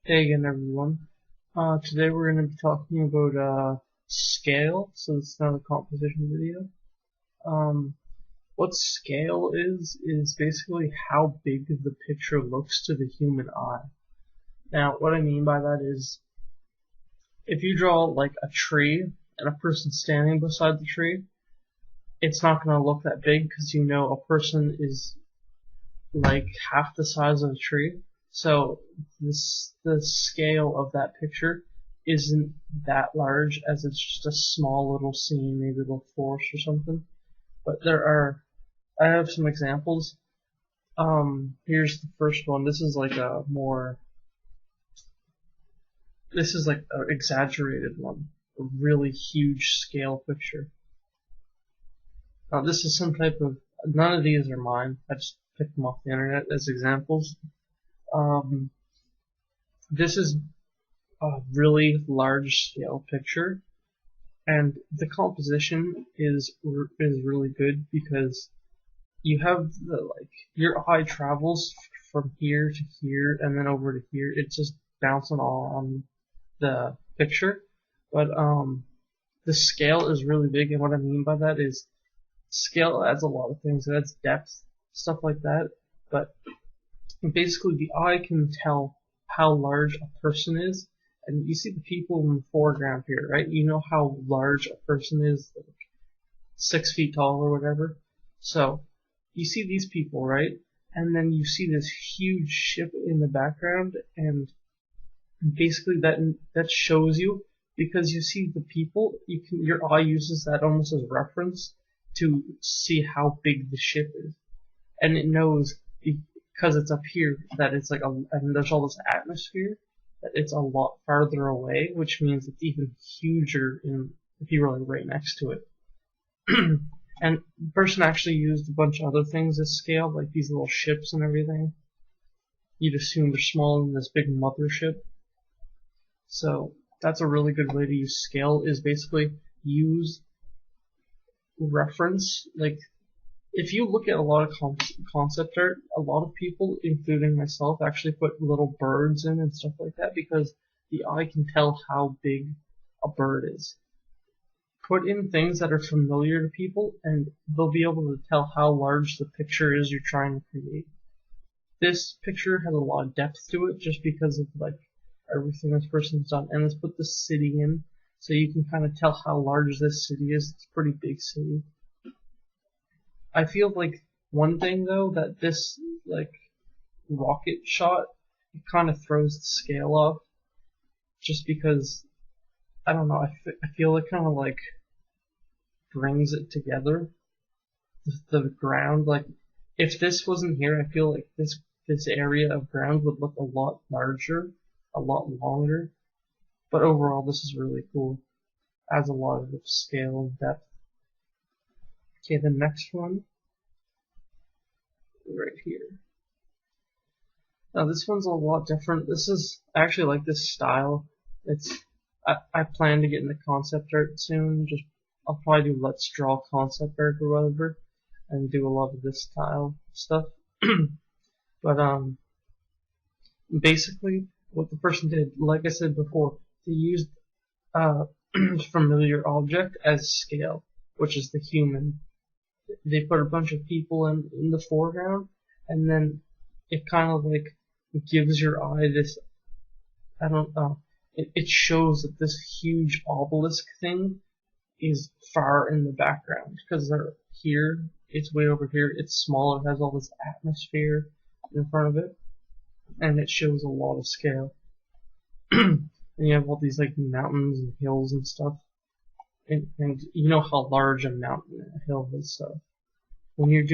Hey again, everyone. Today we're going to be talking about scale. So this is another composition video. What scale is basically how big the picture looks to the human eye. Now, what I mean by that is, if you draw like a tree and a person standing beside the tree, it's not going to look that big because you know a person is like half the size of a tree. So the scale of that picture isn't that large, as it's just a small little scene, maybe a little forest or something. But I have some examples. Here's the first one. This is like an exaggerated one, a really huge scale picture. Now this is some type of, none of these are mine. I just picked them off the internet as examples. Um, this is a really large scale picture, and the composition is really good because you have your eye travels from here to here and then over to here. It's just bouncing all on the picture, but the scale is really big, and what I mean by that is scale adds a lot of things. It adds depth, stuff like that, but basically the eye can tell how large a person is. And you see the people in the foreground here, right? You know how large a person is, like 6 feet tall or whatever. So you see these people, right? And then you see this huge ship in the background, and basically that shows you, because you see the people, your eye uses that almost as reference to see how big the ship is, and it knows because it's up here that it's and there's all this atmosphere, that it's a lot farther away, which means it's even huger if you were like right next to it. And the person actually used a bunch of other things as scale, like these little ships and everything. You'd assume they're smaller than this big mothership. So that's a really good way to use scale, is basically use reference. Like, if you look at a lot of concept art, a lot of people, including myself, actually put little birds in and stuff like that because the eye can tell how big a bird is. Put in things that are familiar to people, and they'll be able to tell how large the picture is you're trying to create. This picture has a lot of depth to it just because of like everything this person's done. And let's put the city in so you can kind of tell how large this city is. It's a pretty big city. I feel like one thing though, that this like rocket shot, it kind of throws the scale off, just because I don't know. I feel it kind of like brings it together. The ground, like if this wasn't here, I feel like this area of ground would look a lot larger, a lot longer. But overall, this is really cool. Adds a lot of scale and depth. Okay, the next one, right here. Now this one's a lot different. This is, I actually like this style. I plan to get into concept art soon. I'll probably do Let's Draw concept art or whatever, and do a lot of this style stuff. But basically what the person did, like I said before, they used familiar object as scale, which is the human. They put a bunch of people in the foreground, and then it kind of like gives your eye this, I don't know, it shows that this huge obelisk thing is far in the background, because they're here, it's way over here, it's smaller, it has all this atmosphere in front of it, and it shows a lot of scale. And you have all these like mountains and hills and stuff. And you know how large a mountain and a hill is, so when you're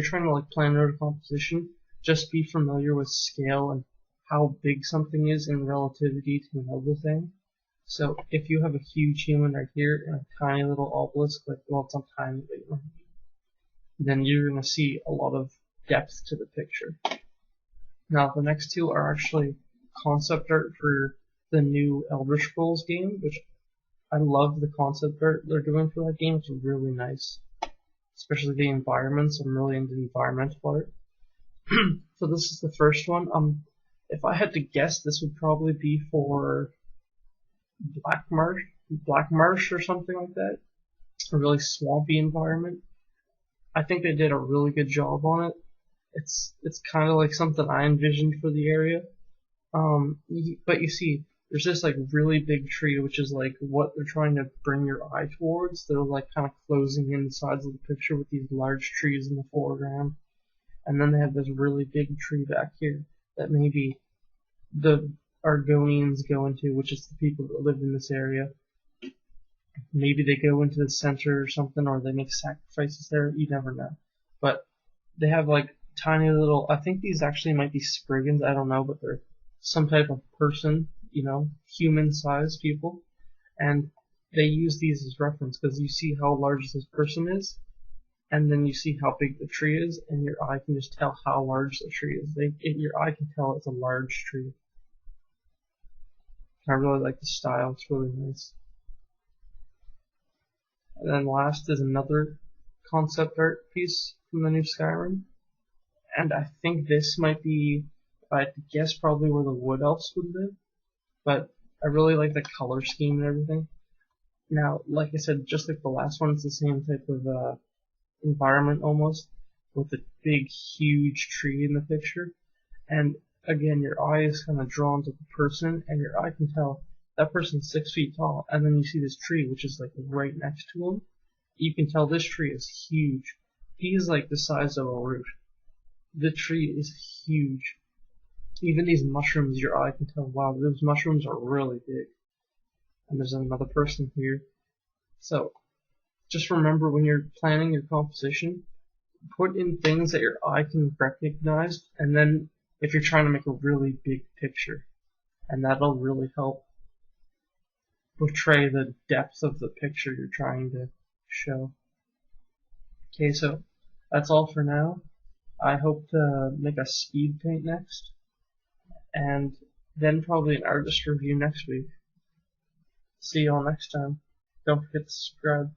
trying to like plan out a composition, just be familiar with scale and how big something is in relativity to another thing. So if you have a huge human right here and a tiny little obelisk, like, well, it's not tiny, but then you're gonna see a lot of depth to the picture. Now the next two are actually concept art for the new Elder Scrolls game, which I love the concept art they're doing for that game. It's really nice. Especially the environments. I'm really into environmental art. So this is the first one. If I had to guess, this would probably be for Black Marsh or something like that. A really swampy environment. I think they did a really good job on it. It's kind of like something I envisioned for the area. But you see, there's this like really big tree, which is like what they're trying to bring your eye towards. They're like kind of closing in the sides of the picture with these large trees in the foreground. And then they have this really big tree back here that maybe the Argonians go into, which is the people that live in this area. Maybe they go into the center or something, or they make sacrifices there. You never know. But they have like tiny little, I think these actually might be Spriggans, I don't know, but they're some type of person, human-sized people. And they use these as reference because you see how large this person is, and then you see how big the tree is, and your eye can just tell how large the tree is. Your eye can tell it's a large tree. I really like the style, it's really nice. And then last is another concept art piece from the new Skyrim. And I think this might be, if I had to guess, probably where the Wood Elves would live. But I really like the color scheme and everything. Now, like I said, just like the last one, it's the same type of environment almost, with a big, huge tree in the picture. And again, your eye is kind of drawn to the person, and your eye can tell that person's 6 feet tall, and then you see this tree, which is like right next to him. You can tell this tree is huge. He's like the size of a root. The tree is huge. Even these mushrooms, your eye can tell, wow, those mushrooms are really big. And there's another person here. So, just remember when you're planning your composition, put in things that your eye can recognize, and then if you're trying to make a really big picture, and that'll really help portray the depth of the picture you're trying to show. Okay, so that's all for now. I hope to make a speed paint next, and then probably an artist review next week. See you all next time. Don't forget to subscribe.